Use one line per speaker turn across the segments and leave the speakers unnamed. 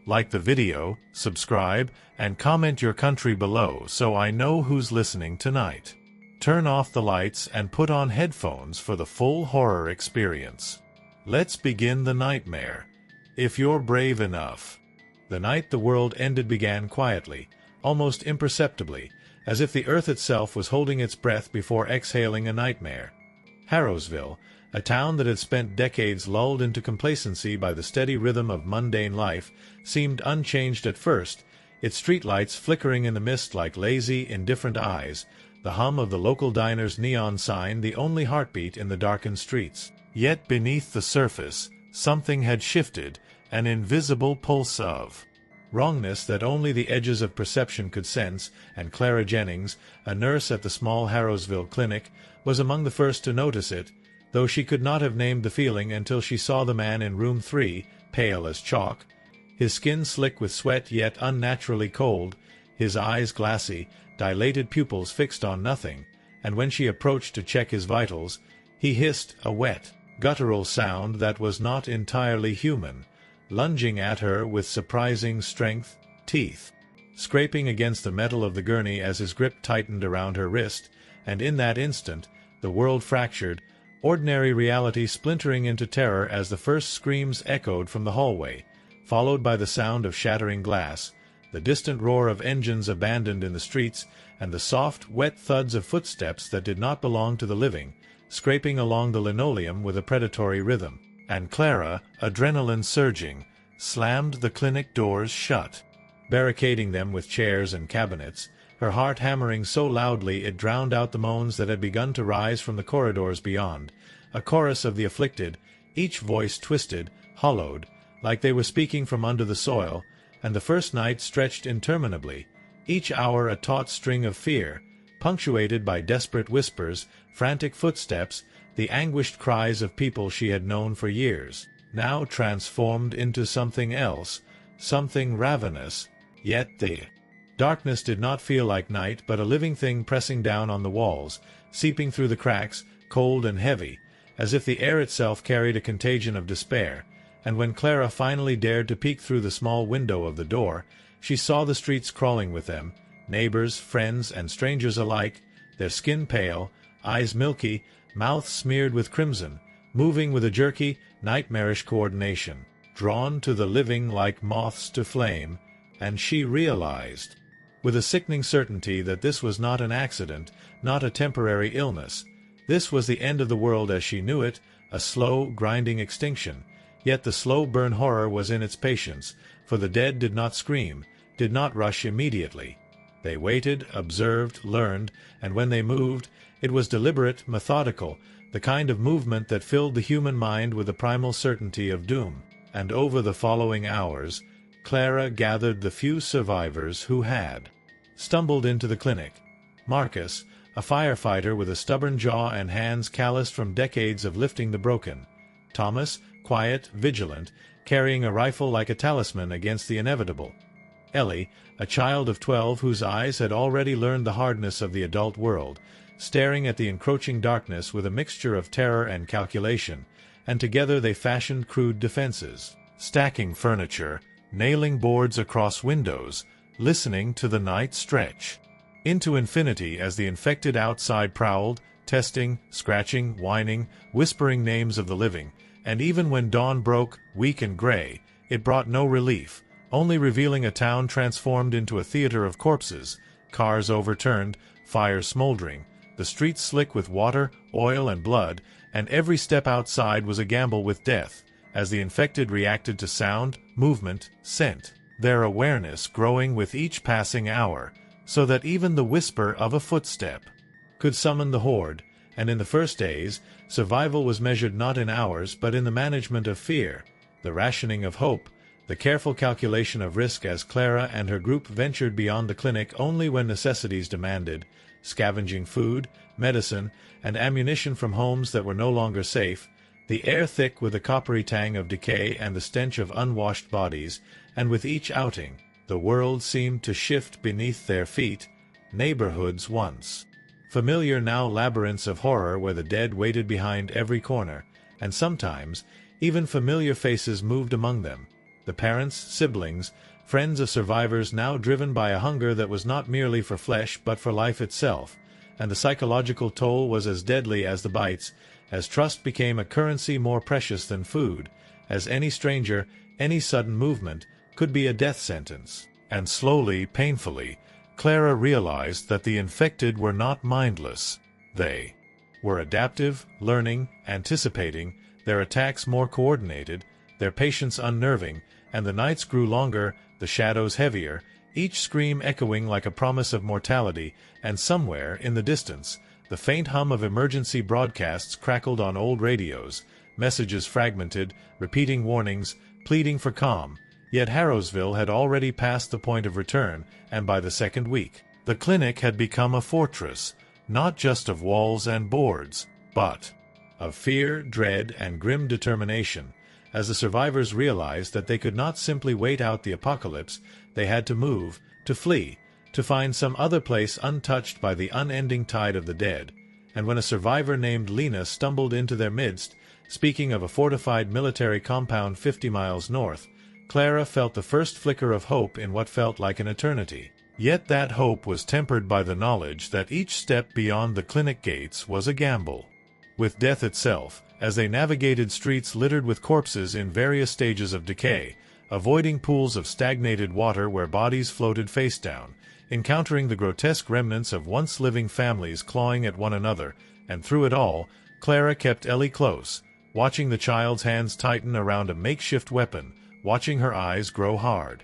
Like the video, subscribe, and comment your country below so I know who's listening tonight. Turn off the lights and put on headphones for the full horror experience. Let's begin the nightmare, if you're brave enough. The night the world ended began quietly, almost imperceptibly, as if the earth itself was holding its breath before exhaling a nightmare. Harrowsville, a town that had spent decades lulled into complacency by the steady rhythm of mundane life, seemed unchanged at first, its streetlights flickering in the mist like lazy, indifferent eyes, the hum of the local diner's neon sign the only heartbeat in the darkened streets. Yet beneath the surface, something had shifted, an invisible pulse of wrongness that only the edges of perception could sense, and Clara Jennings, a nurse at the small Harrowsville clinic, was among the first to notice it, though she could not have named the feeling until she saw the man in room 3, pale as chalk, his skin slick with sweat yet unnaturally cold, his eyes glassy, dilated pupils fixed on nothing, and when she approached to check his vitals, he hissed a wet, guttural sound that was not entirely human, lunging at her with surprising strength, teeth scraping against the metal of the gurney as his grip tightened around her wrist, and in that instant the world fractured, ordinary reality splintering into terror as the first screams echoed from the hallway, followed by the sound of shattering glass, the distant roar of engines abandoned in the streets, and the soft, wet thuds of footsteps that did not belong to the living, scraping along the linoleum with a predatory rhythm. And Clara, adrenaline surging, slammed the clinic doors shut, barricading them with chairs and cabinets, her heart hammering so loudly it drowned out the moans that had begun to rise from the corridors beyond, a chorus of the afflicted, each voice twisted, hollowed, like they were speaking from under the soil, and the first night stretched interminably, each hour a taut string of fear, punctuated by desperate whispers, frantic footsteps, the anguished cries of people she had known for years, now transformed into something else, something ravenous, yet the darkness did not feel like night but a living thing pressing down on the walls, seeping through the cracks, cold and heavy, as if the air itself carried a contagion of despair, and when Clara finally dared to peek through the small window of the door, she saw the streets crawling with them, neighbors, friends, and strangers alike, their skin pale, eyes milky, mouths smeared with crimson, moving with a jerky, nightmarish coordination, drawn to the living like moths to flame, and she realized, with a sickening certainty, that this was not an accident, not a temporary illness. This was the end of the world as she knew it, a slow, grinding extinction. Yet the slow burn horror was in its patience, for the dead did not scream, did not rush immediately. They waited, observed, learned, and when they moved, it was deliberate, methodical, the kind of movement that filled the human mind with the primal certainty of doom. And over the following hours, Clara gathered the few survivors who had stumbled into the clinic. Marcus, a firefighter with a stubborn jaw and hands calloused from decades of lifting the broken. Thomas, quiet, vigilant, carrying a rifle like a talisman against the inevitable. Ellie, a child of 12 whose eyes had already learned the hardness of the adult world, staring at the encroaching darkness with a mixture of terror and calculation, and together they fashioned crude defenses, stacking furniture, nailing boards across windows, listening to the night stretch into infinity as the infected outside prowled, testing, scratching, whining, whispering names of the living, and even when dawn broke, weak and gray, it brought no relief, only revealing a town transformed into a theater of corpses, cars overturned, fires smoldering, the streets slick with water, oil, and blood, and every step outside was a gamble with death, as the infected reacted to sound, movement, scent, their awareness growing with each passing hour, so that even the whisper of a footstep could summon the horde, and in the first days, survival was measured not in hours but in the management of fear, the rationing of hope, the careful calculation of risk as Clara and her group ventured beyond the clinic only when necessities demanded, scavenging food, medicine, and ammunition from homes that were no longer safe, the air thick with the coppery tang of decay and the stench of unwashed bodies, and with each outing, the world seemed to shift beneath their feet, neighborhoods once familiar now labyrinths of horror where the dead waited behind every corner, and sometimes even familiar faces moved among them, The parents, siblings, friends of survivors now driven by a hunger that was not merely for flesh but for life itself, and the psychological toll was as deadly as the bites, as trust became a currency more precious than food, as any stranger, any sudden movement, could be a death sentence. And slowly, painfully, Clara realized that the infected were not mindless. They were adaptive, learning, anticipating, their attacks more coordinated, their patience unnerving, and the nights grew longer, the shadows heavier, each scream echoing like a promise of mortality, and somewhere, in the distance, the faint hum of emergency broadcasts crackled on old radios, messages fragmented, repeating warnings, pleading for calm. Yet Harrowsville had already passed the point of return, and by the second week, the clinic had become a fortress, not just of walls and boards, but of fear, dread, and grim determination. As the survivors realized that they could not simply wait out the apocalypse, they had to move, to flee, to find some other place untouched by the unending tide of the dead. And when a survivor named Lena stumbled into their midst, speaking of a fortified military compound 50 miles north, Clara felt the first flicker of hope in what felt like an eternity. Yet that hope was tempered by the knowledge that each step beyond the clinic gates was a gamble with death itself. As they navigated streets littered with corpses in various stages of decay, avoiding pools of stagnated water where bodies floated face down, encountering the grotesque remnants of once living families clawing at one another, and through it all, Clara kept Ellie close, watching the child's hands tighten around a makeshift weapon, watching her eyes grow hard,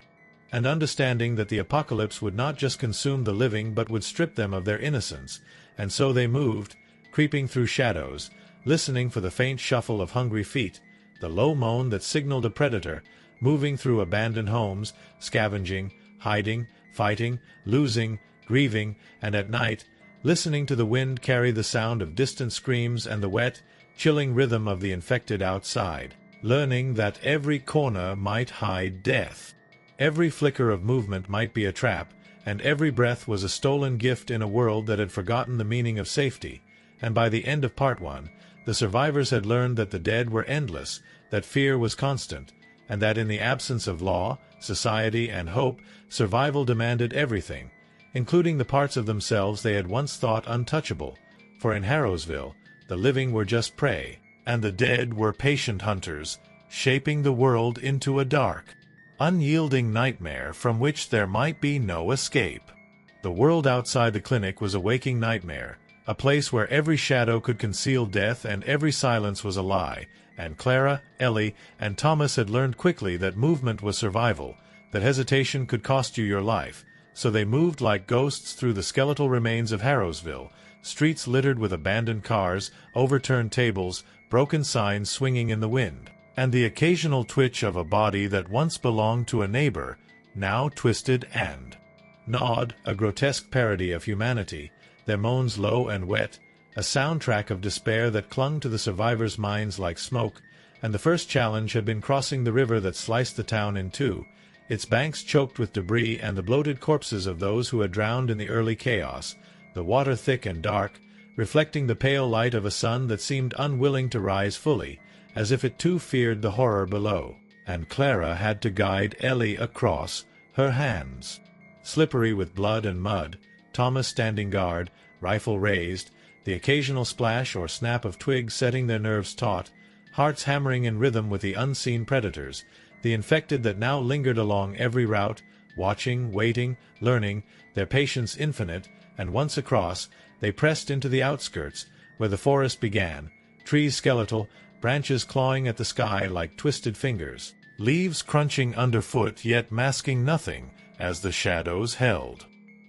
and understanding that the apocalypse would not just consume the living but would strip them of their innocence. And so they moved, creeping through shadows, listening for the faint shuffle of hungry feet, the low moan that signaled a predator, moving through abandoned homes, scavenging, hiding, fighting, losing, grieving, and at night, listening to the wind carry the sound of distant screams and the wet, chilling rhythm of the infected outside, learning that every corner might hide death. Every flicker of movement might be a trap, and every breath was a stolen gift in a world that had forgotten the meaning of safety. And by the end of Part 1, the survivors had learned that the dead were endless, that fear was constant, and that in the absence of law, society, and hope, survival demanded everything, including the parts of themselves they had once thought untouchable. For in Harrowsville, the living were just prey, and the dead were patient hunters, shaping the world into a dark, unyielding nightmare from which there might be no escape. The world outside the clinic was a waking nightmare, a place where every shadow could conceal death and every silence was a lie, and Clara, Ellie, and Thomas had learned quickly that movement was survival, that hesitation could cost you your life, so they moved like ghosts through the skeletal remains of Harrowsville, streets littered with abandoned cars, overturned tables, broken signs swinging in the wind, and the occasional twitch of a body that once belonged to a neighbor, now twisted and gnawed, a grotesque parody of humanity, their moans low and wet, a soundtrack of despair that clung to the survivors' minds like smoke. And the first challenge had been crossing the river that sliced the town in two, its banks choked with debris and the bloated corpses of those who had drowned in the early chaos, the water thick and dark, reflecting the pale light of a sun that seemed unwilling to rise fully, as if it too feared the horror below. And Clara had to guide Ellie across, her hands slippery with blood and mud, Thomas standing guard, rifle raised, the occasional splash or snap of twigs setting their nerves taut, hearts hammering in rhythm with the unseen predators, the infected that now lingered along every route, watching, waiting, learning, their patience infinite, and once across, they pressed into the outskirts, where the forest began, trees skeletal, branches clawing at the sky like twisted fingers, leaves crunching underfoot yet masking nothing, as the shadows held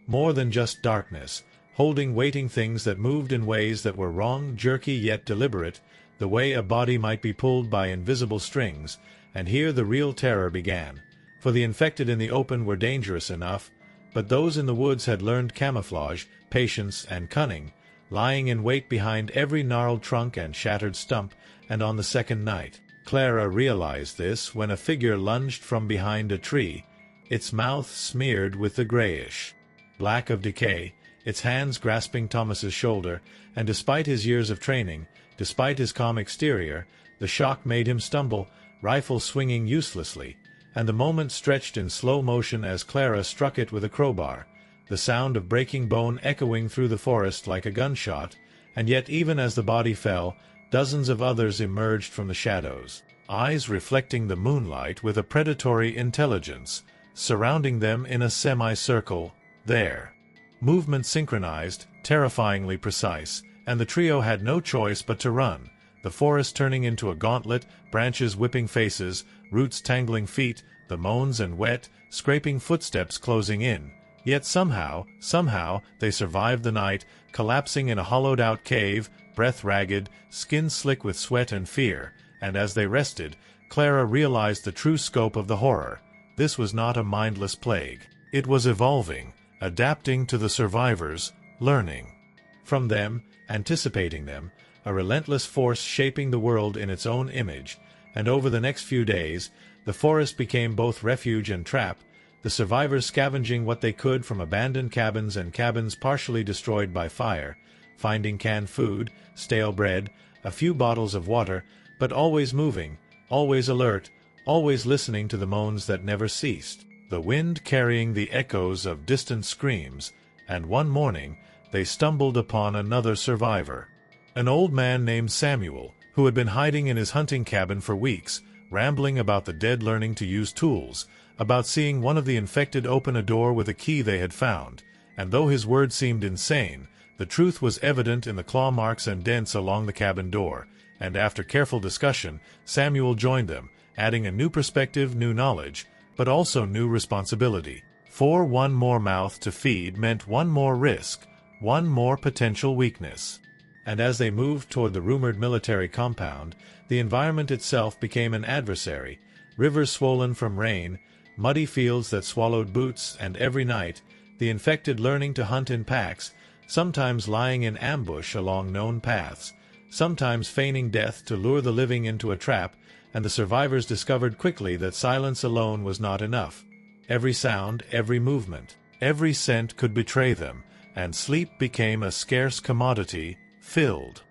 more than just darkness, holding waiting things that moved in ways that were wrong, jerky yet deliberate, the way a body might be pulled by invisible strings. And here the real terror began, for the infected in the open were dangerous enough, but those in the woods had learned camouflage, patience, and cunning, lying in wait behind every gnarled trunk and shattered stump. And on the second night, Clara realized this when a figure lunged from behind a tree, its mouth smeared with the grayish black of decay, its hands grasping Thomas's shoulder, and despite his years of training, despite his calm exterior, the shock made him stumble, rifle swinging uselessly, and the moment stretched in slow motion as Clara struck it with a crowbar, the sound of breaking bone echoing through the forest like a gunshot, and yet even as the body fell, dozens of others emerged from the shadows, eyes reflecting the moonlight with a predatory intelligence, surrounding them in a semicircle, their movement synchronized, terrifyingly precise, and the trio had no choice but to run, the forest turning into a gauntlet, branches whipping faces, roots tangling feet, the moans and wet, scraping footsteps closing in. Yet somehow, they survived the night, collapsing in a hollowed-out cave, breath ragged, skin slick with sweat and fear, and as they rested, Clara realized the true scope of the horror. This was not a mindless plague. It was evolving, adapting to the survivors, learning from them, anticipating them, a relentless force shaping the world in its own image, and over the next few days, the forest became both refuge and trap, the survivors scavenging what they could from abandoned cabins and cabins partially destroyed by fire, finding canned food, stale bread, a few bottles of water, but always moving, always alert, always listening to the moans that never ceased, the wind carrying the echoes of distant screams, and one morning they stumbled upon another survivor. An old man named Samuel, who had been hiding in his hunting cabin for weeks, rambling about the dead learning to use tools, about seeing one of the infected open a door with a key they had found, and though his words seemed insane, the truth was evident in the claw marks and dents along the cabin door, and after careful discussion, Samuel joined them, adding a new perspective, new knowledge, but also new responsibility. For one more mouth to feed meant one more risk, one more potential weakness. And as they moved toward the rumored military compound, the environment itself became an adversary, rivers swollen from rain, muddy fields that swallowed boots, and every night, the infected learning to hunt in packs, sometimes lying in ambush along known paths, sometimes feigning death to lure the living into a trap, and the survivors discovered quickly that silence alone was not enough. Every sound, every movement, every scent could betray them, and sleep became a scarce commodity, filled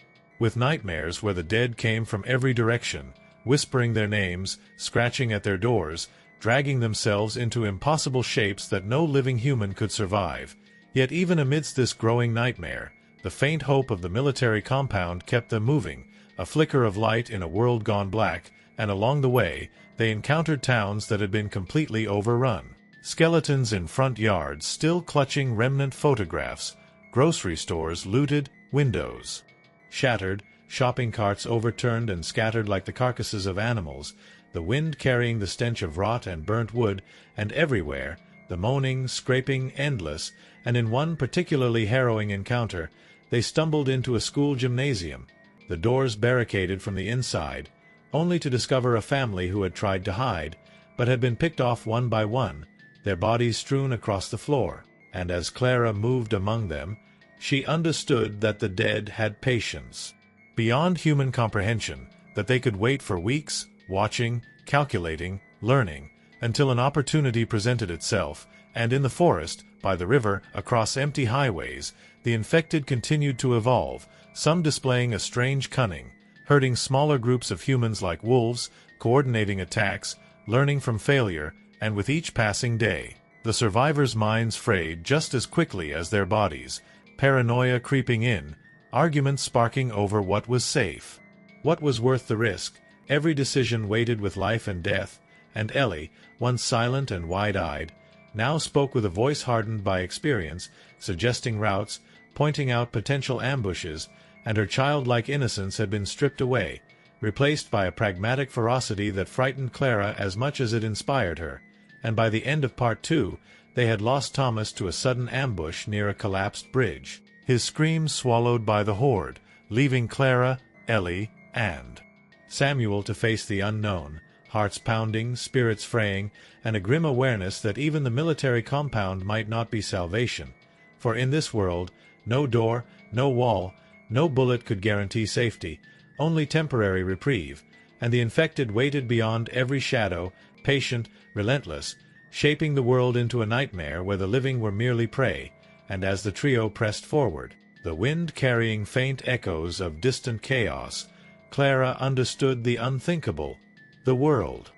with nightmares where the dead came from every direction, whispering their names, scratching at their doors, dragging themselves into impossible shapes that no living human could survive. Yet even amidst this growing nightmare, the faint hope of the military compound kept them moving, a flicker of light in a world gone black, and along the way, they encountered towns that had been completely overrun. Skeletons in front yards still clutching remnant photographs, grocery stores looted, windows shattered, shopping carts overturned and scattered like the carcasses of animals, the wind carrying the stench of rot and burnt wood, and everywhere, the moaning, scraping, endless, and in one particularly harrowing encounter, they stumbled into a school gymnasium, the doors barricaded from the inside, only to discover a family who had tried to hide, but had been picked off one by one, their bodies strewn across the floor, and as Clara moved among them, she understood that the dead had patience beyond human comprehension, that they could wait for weeks, watching, calculating, learning, until an opportunity presented itself, and in the forest, by the river, across empty highways, the infected continued to evolve, some displaying a strange cunning, herding smaller groups of humans like wolves, coordinating attacks, learning from failure, and with each passing day, the survivors' minds frayed just as quickly as their bodies, paranoia creeping in, arguments sparking over what was safe, what was worth the risk. Every decision weighted with life and death, and Ellie, once silent and wide-eyed, now spoke with a voice hardened by experience, suggesting routes, pointing out potential ambushes, and her childlike innocence had been stripped away, replaced by a pragmatic ferocity that frightened Clara as much as it inspired her, and by the end of Part 2, they had lost Thomas to a sudden ambush near a collapsed bridge, his screams swallowed by the horde, leaving Clara, Ellie, and Samuel to face the unknown, hearts pounding, spirits fraying, and a grim awareness that even the military compound might not be salvation. For in this world, no door, no wall, no bullet could guarantee safety, only temporary reprieve, and the infected waited beyond every shadow, patient, relentless, shaping the world into a nightmare where the living were merely prey. And as the trio pressed forward, the wind carrying faint echoes of distant chaos, Clara understood the unthinkable. The world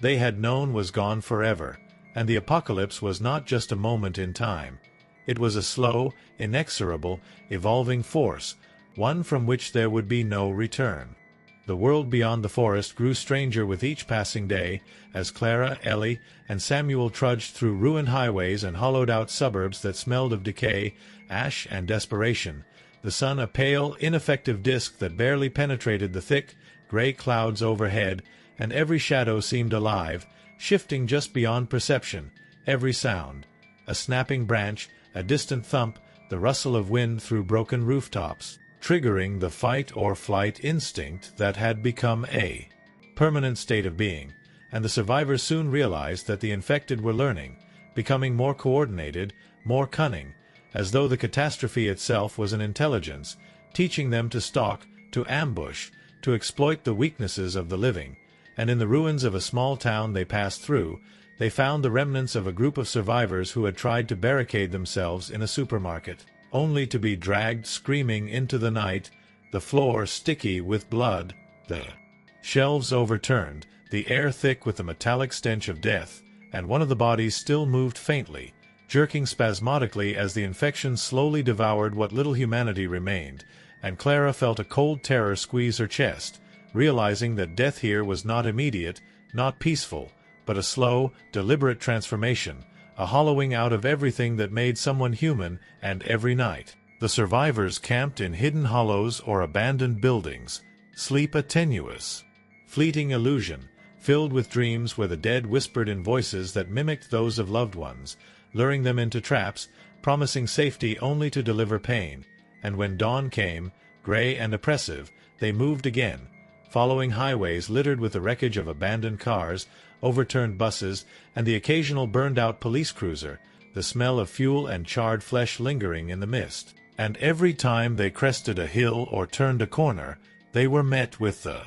they had known was gone forever, and the apocalypse was not just a moment in time. It was a slow, inexorable, evolving force, one from which there would be no return. The world beyond the forest grew stranger with each passing day, as Clara, Ellie, and Samuel trudged through ruined highways and hollowed-out suburbs that smelled of decay, ash, and desperation, the sun a pale, ineffective disk that barely penetrated the thick, gray clouds overhead, and every shadow seemed alive, shifting just beyond perception, every sound, a snapping branch, a distant thump, the rustle of wind through broken rooftops, triggering the fight-or-flight instinct that had become a permanent state of being, and the survivors soon realized that the infected were learning, becoming more coordinated, more cunning, as though the catastrophe itself was an intelligence, teaching them to stalk, to ambush, to exploit the weaknesses of the living. And in the ruins of a small town they passed through, they found the remnants of a group of survivors who had tried to barricade themselves in a supermarket, only to be dragged screaming into the night, the floor sticky with blood, the shelves overturned, the air thick with the metallic stench of death, and one of the bodies still moved faintly, jerking spasmodically as the infection slowly devoured what little humanity remained, and Clara felt a cold terror squeeze her chest, realizing that death here was not immediate, not peaceful, but a slow, deliberate transformation, a hollowing out of everything that made someone human. And every night, the survivors camped in hidden hollows or abandoned buildings, sleep a tenuous, fleeting illusion, filled with dreams where the dead whispered in voices that mimicked those of loved ones, luring them into traps, promising safety only to deliver pain. And when dawn came, gray and oppressive, they moved again, following highways littered with the wreckage of abandoned cars, overturned buses, and the occasional burned-out police cruiser, the smell of fuel and charred flesh lingering in the mist. And every time they crested a hill or turned a corner, they were met with the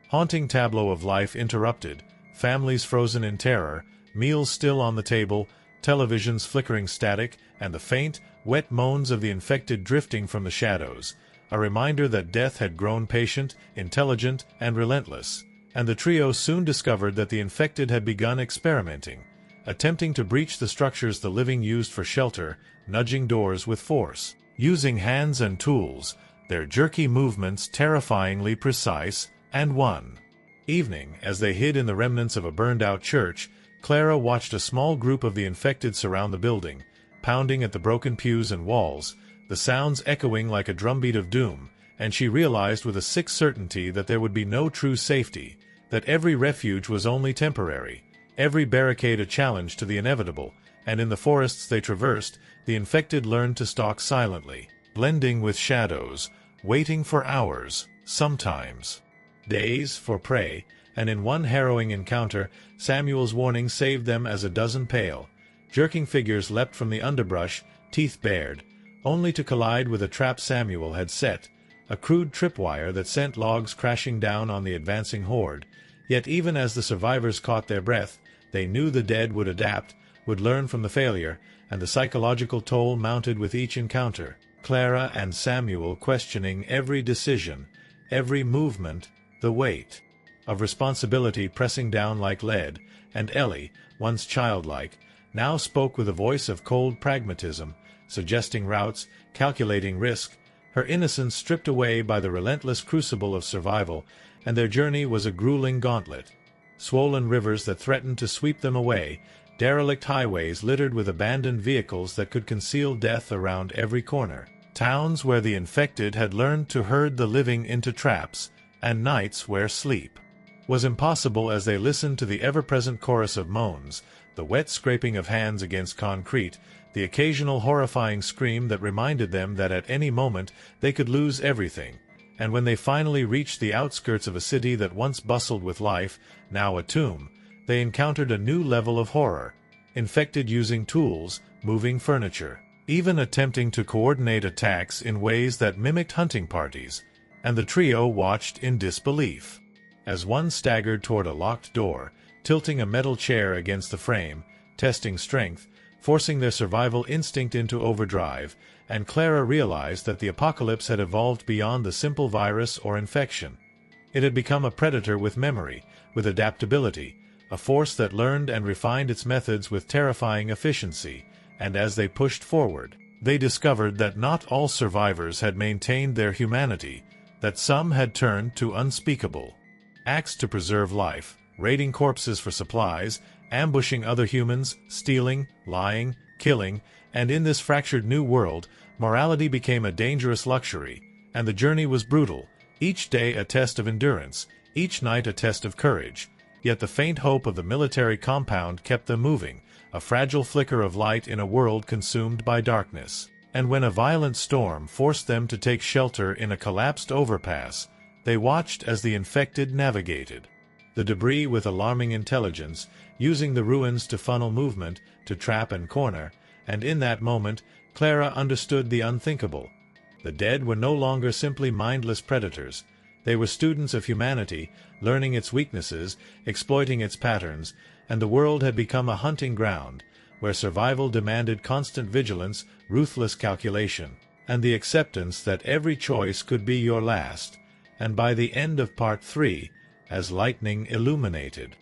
haunting tableau of life interrupted, families frozen in terror, meals still on the table, televisions flickering static, and the faint, wet moans of the infected drifting from the shadows, a reminder that death had grown patient, intelligent, and relentless. And the trio soon discovered that the infected had begun experimenting, attempting to breach the structures the living used for shelter, nudging doors with force, using hands and tools, their jerky movements terrifyingly precise. And one evening, as they hid in the remnants of a burned-out church, Clara watched a small group of the infected surround the building, pounding at the broken pews and walls, the sounds echoing like a drumbeat of doom, and she realized with a sick certainty that there would be no true safety, that every refuge was only temporary, every barricade a challenge to the inevitable. And in the forests they traversed, the infected learned to stalk silently, blending with shadows, waiting for hours, sometimes days, for prey. And in one harrowing encounter, Samuel's warning saved them as a dozen pale, jerking figures leapt from the underbrush, teeth bared, only to collide with a trap Samuel had set, a crude tripwire that sent logs crashing down on the advancing horde. Yet even as the survivors caught their breath, they knew the dead would adapt, would learn from the failure, and the psychological toll mounted with each encounter. Clara and Samuel questioning every decision, every movement, the weight of responsibility pressing down like lead, and Ellie, once childlike, now spoke with a voice of cold pragmatism, suggesting routes, calculating risk, her innocence stripped away by the relentless crucible of survival. And their journey was a grueling gauntlet. Swollen rivers that threatened to sweep them away, derelict highways littered with abandoned vehicles that could conceal death around every corner, towns where the infected had learned to herd the living into traps, and nights where sleep was impossible as they listened to the ever-present chorus of moans, the wet scraping of hands against concrete, the occasional horrifying scream that reminded them that at any moment they could lose everything. And when they finally reached the outskirts of a city that once bustled with life, now a tomb, they encountered a new level of horror, infected using tools, moving furniture, even attempting to coordinate attacks in ways that mimicked hunting parties. And the trio watched in disbelief as one staggered toward a locked door, tilting a metal chair against the frame, testing strength, forcing their survival instinct into overdrive. And Clara realized that the apocalypse had evolved beyond the simple virus or infection. It had become a predator with memory, with adaptability, a force that learned and refined its methods with terrifying efficiency, and as they pushed forward, they discovered that not all survivors had maintained their humanity, that some had turned to unspeakable acts to preserve life, raiding corpses for supplies, ambushing other humans, stealing, lying, killing, and in this fractured new world, morality became a dangerous luxury, and the journey was brutal, each day a test of endurance, each night a test of courage. Yet the faint hope of the military compound kept them moving, a fragile flicker of light in a world consumed by darkness. And when a violent storm forced them to take shelter in a collapsed overpass, they watched as the infected navigated the debris with alarming intelligence, using the ruins to funnel movement, to trap and corner, and in that moment, Clara understood the unthinkable. The dead were no longer simply mindless predators. They were students of humanity, learning its weaknesses, exploiting its patterns, and the world had become a hunting ground, where survival demanded constant vigilance, ruthless calculation, and the acceptance that every choice could be your last. And by the end of Part 3, as lightning illuminated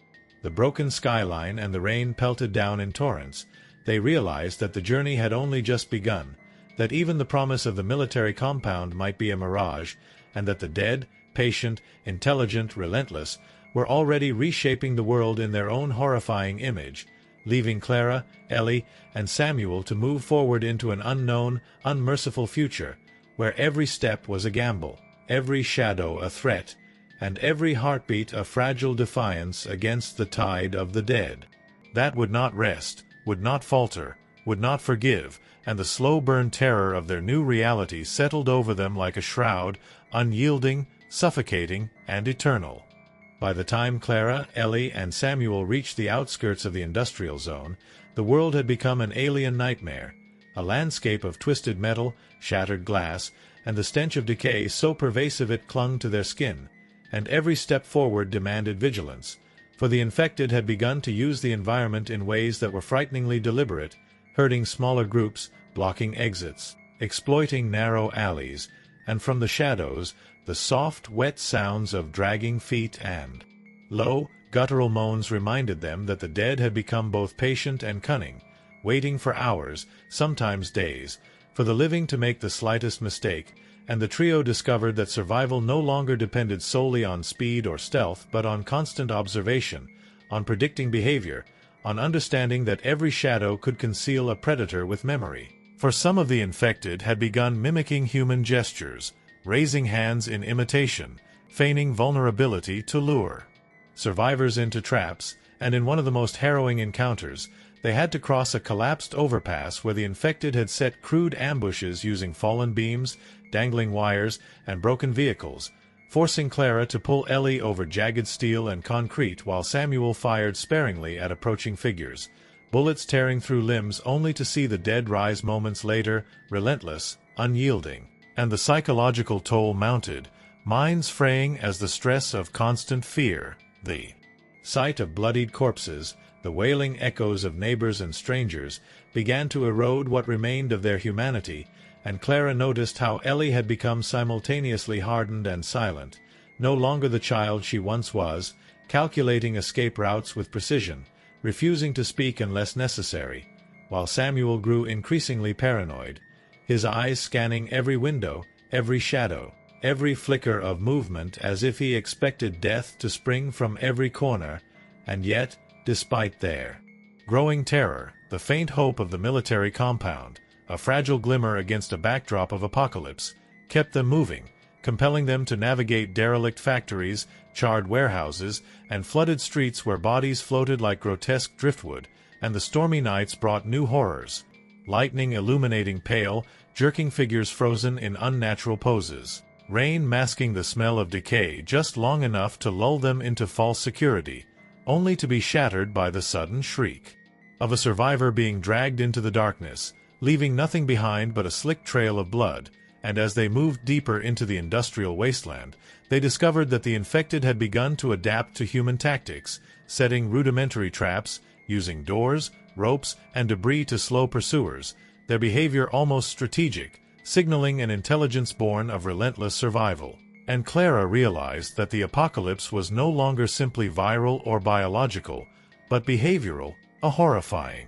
the broken skyline and the rain pelted down in torrents, they realized that the journey had only just begun, that even the promise of the military compound might be a mirage, and that the dead, patient, intelligent, relentless, were already reshaping the world in their own horrifying image, leaving Clara, Ellie, and Samuel to move forward into an unknown, unmerciful future, where every step was a gamble, every shadow a threat, and every heartbeat a fragile defiance against the tide of the dead that would not rest, would not falter, would not forgive, and the slow-burn terror of their new reality settled over them like a shroud, unyielding, suffocating, and eternal. By the time Clara, Ellie, and Samuel reached the outskirts of the industrial zone, the world had become an alien nightmare, a landscape of twisted metal, shattered glass, and the stench of decay so pervasive it clung to their skin, and every step forward demanded vigilance, for the infected had begun to use the environment in ways that were frighteningly deliberate, herding smaller groups, blocking exits, exploiting narrow alleys, and from the shadows, the soft, wet sounds of dragging feet and low, guttural moans reminded them that the dead had become both patient and cunning, waiting for hours, sometimes days, for the living to make the slightest mistake, and the trio discovered that survival no longer depended solely on speed or stealth but on constant observation, on predicting behavior, on understanding that every shadow could conceal a predator with memory. For some of the infected had begun mimicking human gestures, raising hands in imitation, feigning vulnerability to lure survivors into traps, and in one of the most harrowing encounters, they had to cross a collapsed overpass where the infected had set crude ambushes using fallen beams, dangling wires, and broken vehicles, forcing Clara to pull Ellie over jagged steel and concrete while Samuel fired sparingly at approaching figures, bullets tearing through limbs only to see the dead rise moments later, relentless, unyielding. And the psychological toll mounted, minds fraying as the stress of constant fear, the sight of bloodied corpses, the wailing echoes of neighbors and strangers, began to erode what remained of their humanity, and Clara noticed how Ellie had become simultaneously hardened and silent, no longer the child she once was, calculating escape routes with precision, refusing to speak unless necessary, while Samuel grew increasingly paranoid, his eyes scanning every window, every shadow, every flicker of movement as if he expected death to spring from every corner, and yet, despite their growing terror, the faint hope of the military compound, a fragile glimmer against a backdrop of apocalypse, kept them moving, compelling them to navigate derelict factories, charred warehouses, and flooded streets where bodies floated like grotesque driftwood, and the stormy nights brought new horrors, lightning illuminating pale, jerking figures frozen in unnatural poses, rain masking the smell of decay just long enough to lull them into false security, only to be shattered by the sudden shriek of a survivor being dragged into the darkness, leaving nothing behind but a slick trail of blood, and as they moved deeper into the industrial wasteland, they discovered that the infected had begun to adapt to human tactics, setting rudimentary traps, using doors, ropes, and debris to slow pursuers, their behavior almost strategic, signaling an intelligence born of relentless survival. And Clara realized that the apocalypse was no longer simply viral or biological, but behavioral, a horrifying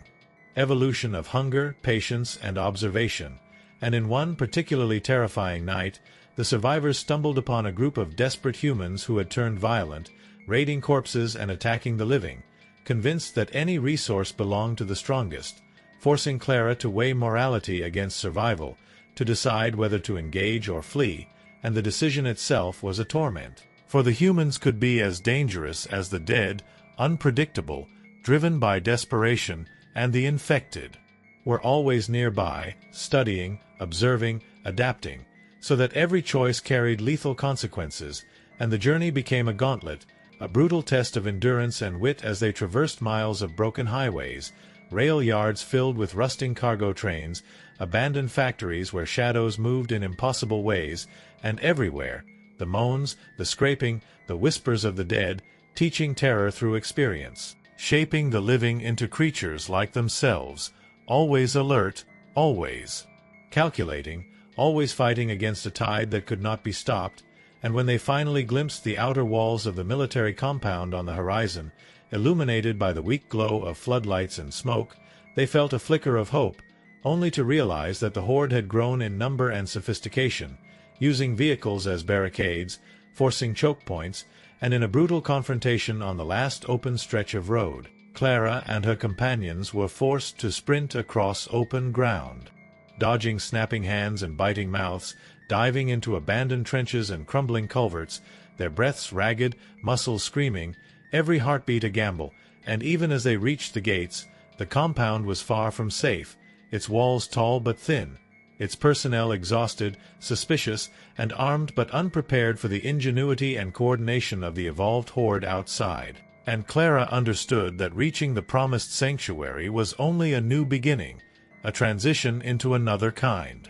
evolution of hunger, patience, and observation, and in one particularly terrifying night, the survivors stumbled upon a group of desperate humans who had turned violent, raiding corpses and attacking the living, convinced that any resource belonged to the strongest, forcing Clara to weigh morality against survival, to decide whether to engage or flee, and the decision itself was a torment. For the humans could be as dangerous as the dead, unpredictable, driven by desperation, and the infected were always nearby, studying, observing, adapting, so that every choice carried lethal consequences, and the journey became a gauntlet, a brutal test of endurance and wit as they traversed miles of broken highways, rail yards filled with rusting cargo trains, abandoned factories where shadows moved in impossible ways, and everywhere, the moans, the scraping, the whispers of the dead, teaching terror through experience, shaping the living into creatures like themselves, always alert, always calculating, always fighting against a tide that could not be stopped, and when they finally glimpsed the outer walls of the military compound on the horizon, illuminated by the weak glow of floodlights and smoke, they felt a flicker of hope, only to realize that the horde had grown in number and sophistication, using vehicles as barricades, forcing choke points, and in a brutal confrontation on the last open stretch of road, Clara and her companions were forced to sprint across open ground, dodging snapping hands and biting mouths, diving into abandoned trenches and crumbling culverts, their breaths ragged, muscles screaming, every heartbeat a gamble, and even as they reached the gates, the compound was far from safe, its walls tall but thin, its personnel exhausted, suspicious, and armed but unprepared for the ingenuity and coordination of the evolved horde outside. And Clara understood that reaching the promised sanctuary was only a new beginning, a transition into another kind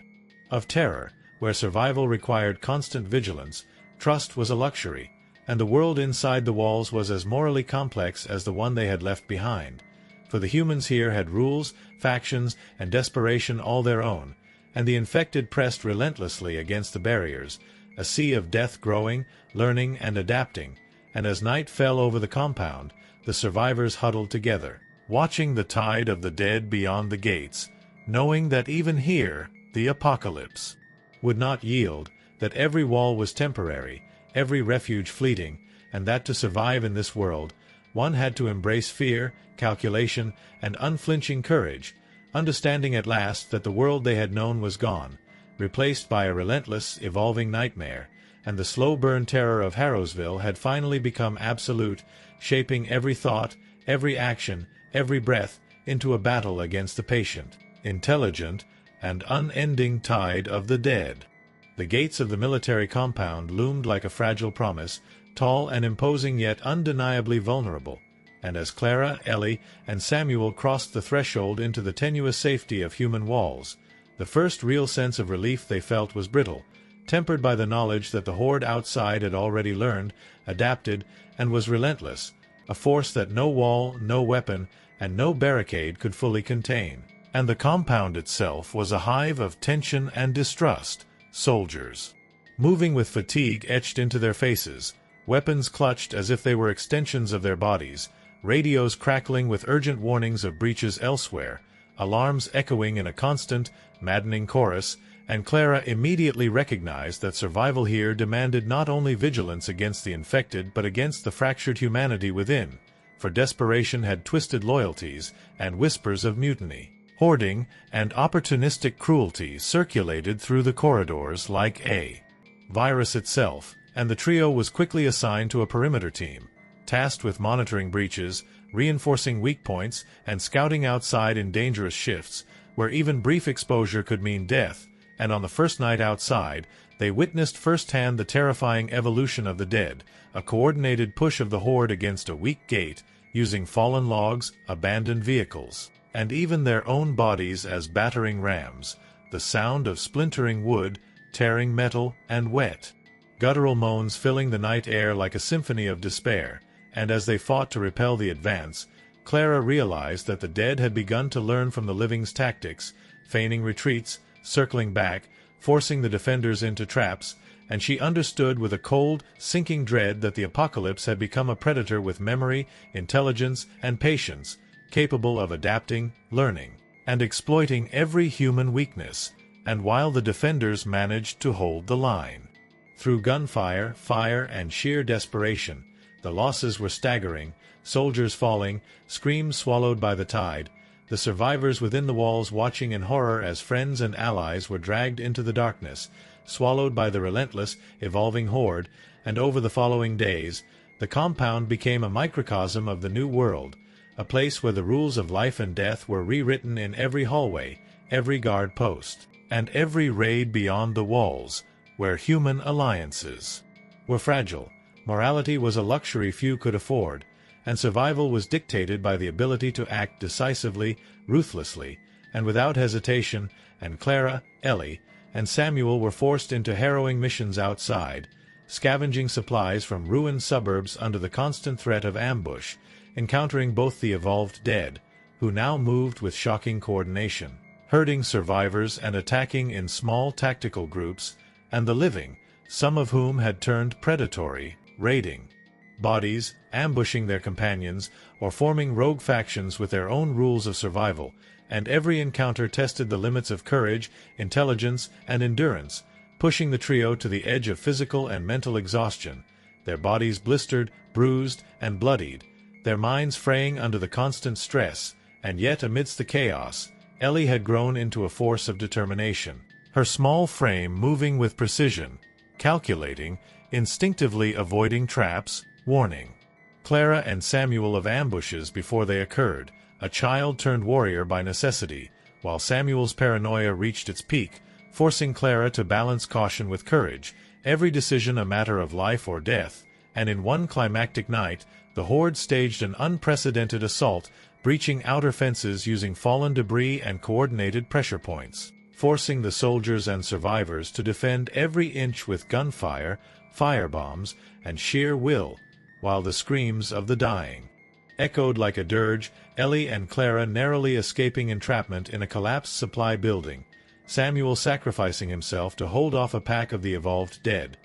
of terror, where survival required constant vigilance, trust was a luxury, and the world inside the walls was as morally complex as the one they had left behind. For the humans here had rules, factions, and desperation all their own, and the infected pressed relentlessly against the barriers, a sea of death growing, learning, and adapting, and as night fell over the compound, the survivors huddled together, watching the tide of the dead beyond the gates, knowing that even here, the apocalypse would not yield, that every wall was temporary, every refuge fleeting, and that to survive in this world, one had to embrace fear, calculation, and unflinching courage, understanding at last that the world they had known was gone, replaced by a relentless, evolving nightmare, and the slow-burn terror of Harrowsville had finally become absolute, shaping every thought, every action, every breath, into a battle against the patient, intelligent, and unending tide of the dead. The gates of the military compound loomed like a fragile promise, tall and imposing yet undeniably vulnerable, and as Clara, Ellie, and Samuel crossed the threshold into the tenuous safety of human walls, the first real sense of relief they felt was brittle, tempered by the knowledge that the horde outside had already learned, adapted, and was relentless, a force that no wall, no weapon, and no barricade could fully contain. And the compound itself was a hive of tension and distrust, soldiers moving with fatigue etched into their faces, weapons clutched as if they were extensions of their bodies, radios crackling with urgent warnings of breaches elsewhere, alarms echoing in a constant, maddening chorus, and Clara immediately recognized that survival here demanded not only vigilance against the infected but against the fractured humanity within, for desperation had twisted loyalties and whispers of mutiny. Hoarding and opportunistic cruelty circulated through the corridors like a virus itself, and the trio was quickly assigned to a perimeter team, tasked with monitoring breaches, reinforcing weak points, and scouting outside in dangerous shifts, where even brief exposure could mean death, and on the first night outside, they witnessed firsthand the terrifying evolution of the dead, a coordinated push of the horde against a weak gate, using fallen logs, abandoned vehicles, and even their own bodies as battering rams, the sound of splintering wood, tearing metal, and wet guttural moans filling the night air like a symphony of despair, and as they fought to repel the advance, Clara realized that the dead had begun to learn from the living's tactics, feigning retreats, circling back, forcing the defenders into traps, and she understood with a cold, sinking dread that the apocalypse had become a predator with memory, intelligence, and patience, capable of adapting, learning, and exploiting every human weakness, and while the defenders managed to hold the line. Through gunfire, fire, and sheer desperation, the losses were staggering, soldiers falling, screams swallowed by the tide, the survivors within the walls watching in horror as friends and allies were dragged into the darkness, swallowed by the relentless, evolving horde, and over the following days, the compound became a microcosm of the new world, a place where the rules of life and death were rewritten in every hallway, every guard post, and every raid beyond the walls, where human alliances were fragile. Morality was a luxury few could afford, and survival was dictated by the ability to act decisively, ruthlessly, and without hesitation, and Clara, Ellie, and Samuel were forced into harrowing missions outside, scavenging supplies from ruined suburbs under the constant threat of ambush, encountering both the evolved dead, who now moved with shocking coordination, herding survivors and attacking in small tactical groups, and the living, some of whom had turned predatory, raiding bodies, ambushing their companions, or forming rogue factions with their own rules of survival, and every encounter tested the limits of courage, intelligence, and endurance, pushing the trio to the edge of physical and mental exhaustion, their bodies blistered, bruised, and bloodied, their minds fraying under the constant stress, and yet amidst the chaos, Ellie had grown into a force of determination, her small frame moving with precision, calculating, instinctively avoiding traps, warning Clara and Samuel of ambushes before they occurred, a child turned warrior by necessity, while Samuel's paranoia reached its peak, forcing Clara to balance caution with courage, every decision a matter of life or death, and in one climactic night, the horde staged an unprecedented assault, breaching outer fences using fallen debris and coordinated pressure points, forcing the soldiers and survivors to defend every inch with gunfire, firebombs, and sheer will, while the screams of the dying echoed like a dirge, Ellie and Clara narrowly escaping entrapment in a collapsed supply building, Samuel sacrificing himself to hold off a pack of the evolved dead,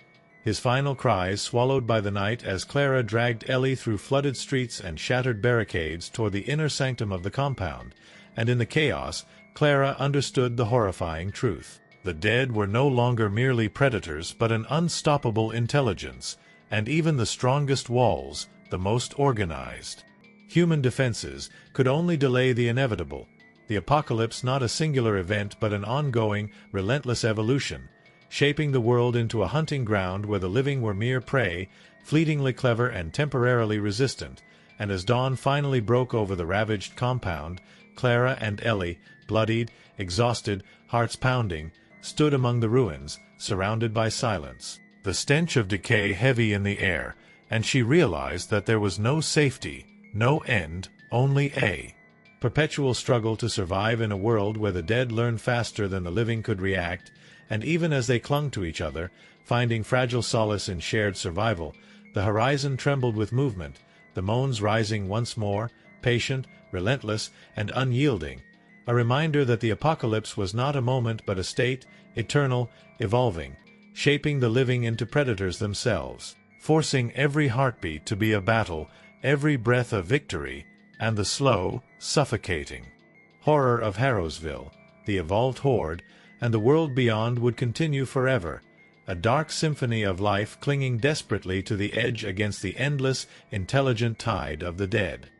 his final cries swallowed by the night as Clara dragged Ellie through flooded streets and shattered barricades toward the inner sanctum of the compound, and in the chaos, Clara understood the horrifying truth. The dead were no longer merely predators but an unstoppable intelligence, and even the strongest walls, the most organized human defenses, could only delay the inevitable, the apocalypse not a singular event but an ongoing, relentless evolution, shaping the world into a hunting ground where the living were mere prey, fleetingly clever and temporarily resistant, and as dawn finally broke over the ravaged compound, Clara and Ellie, bloodied, exhausted, hearts pounding, stood among the ruins, surrounded by silence, the stench of decay heavy in the air, and she realized that there was no safety, no end, only a perpetual struggle to survive in a world where the dead learned faster than the living could react, and even as they clung to each other, finding fragile solace in shared survival, the horizon trembled with movement, the moans rising once more, patient, relentless, and unyielding, a reminder that the apocalypse was not a moment but a state, eternal, evolving, shaping the living into predators themselves, forcing every heartbeat to be a battle, every breath a victory, and the slow, suffocating horror of Harrowsville, the evolved horde, and the world beyond would continue forever, a dark symphony of life clinging desperately to the edge against the endless, intelligent tide of the dead.